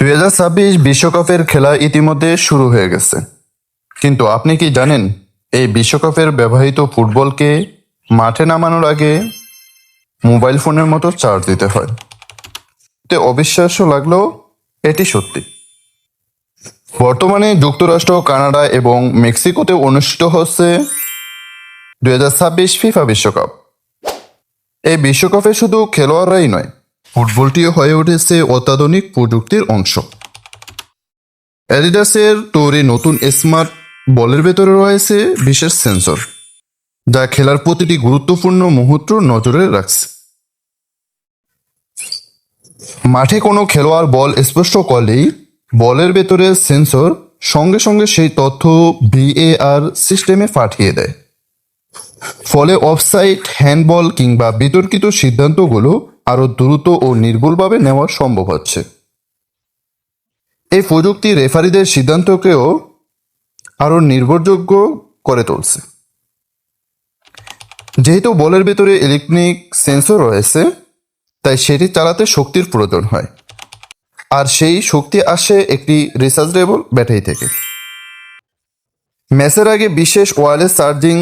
2026 বিশ্বকাপের খেলা ইতিমধ্যে শুরু হয়ে গেছে, কিন্তু আপনি কি জানেন এই বিশ্বকাপের ব্যবহৃত ফুটবলকে মাঠে নামানোর আগে মোবাইল ফোনের মতো চার্জ দিতে হয়? তে অবিশ্বাস্য লাগলেও এটি সত্যি। বর্তমানে যুক্তরাষ্ট্র, কানাডা এবং মেক্সিকোতে অনুষ্ঠিত হচ্ছে 2026 ফিফা বিশ্বকাপ। এই বিশ্বকাপে শুধু খেলোয়াড়রাই নয়, ফুটবলটিও হয়ে উঠেছে অত্যাধুনিক প্রযুক্তির অংশ। অ্যাডিডাসের তৈরি নতুন স্মার্ট বলের ভেতরে রয়েছে বিশেষ সেন্সর, যা খেলার প্রতিটি গুরুত্বপূর্ণ মুহূর্ত নজরে রাখছে। মাঠে কোনো খেলোয়াড় বল স্পর্শ করলেই বলের ভেতরে সেন্সর সঙ্গে সঙ্গে সেই তথ্য ভিএআর সিস্টেমে পাঠিয়ে দেয়। ফলে অফসাইড, হ্যান্ডবল কিংবা বিতর্কিত সিদ্ধান্তগুলো আরও দ্রুত ও নির্ভুলভাবে নেওয়া সম্ভব হচ্ছে। এই প্রযুক্তি রেফারিদের সিদ্ধান্তকেও আরও নির্ভরযোগ্য করে তুলছে। যেহেতু বলের ভেতরে ইলেকট্রনিক সেন্সর রয়েছে, তাই সেটি চালাতে শক্তির প্রয়োজন হয়, আর সেই শক্তি আসে একটি রিচার্জেবল ব্যাটারি থেকে। ম্যাচের আগে বিশেষ ওয়্যারলেস চার্জিং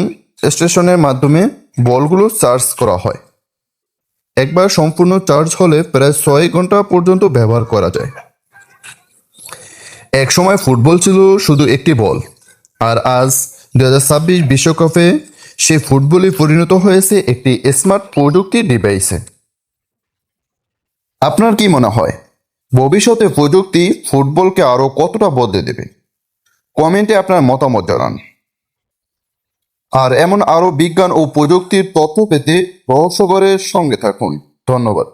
স্টেশনের মাধ্যমে বলগুলো চার্জ করা হয়। একবার সম্পূর্ণ চার্জ হলে প্রায় 6 ঘন্টা পর্যন্ত ব্যবহার করা যায়। একসময় ফুটবল ছিল শুধু একটি বল, আর আজ 2026 বিশ্বকাপে সেই ফুটবলই পরিণত হয়েছে একটি স্মার্ট প্রযুক্তির ডিভাইসে। আপনার কি মনে হয়, ভবিষ্যতে প্রযুক্তি ফুটবলকে আরও কতটা বদলে দেবে? কমেন্টে আপনার মতামত জানান। আর এমন আরও বিজ্ঞান ও প্রযুক্তির তথ্য পেতে রহস্যঘরের সঙ্গে থাকুন। ধন্যবাদ।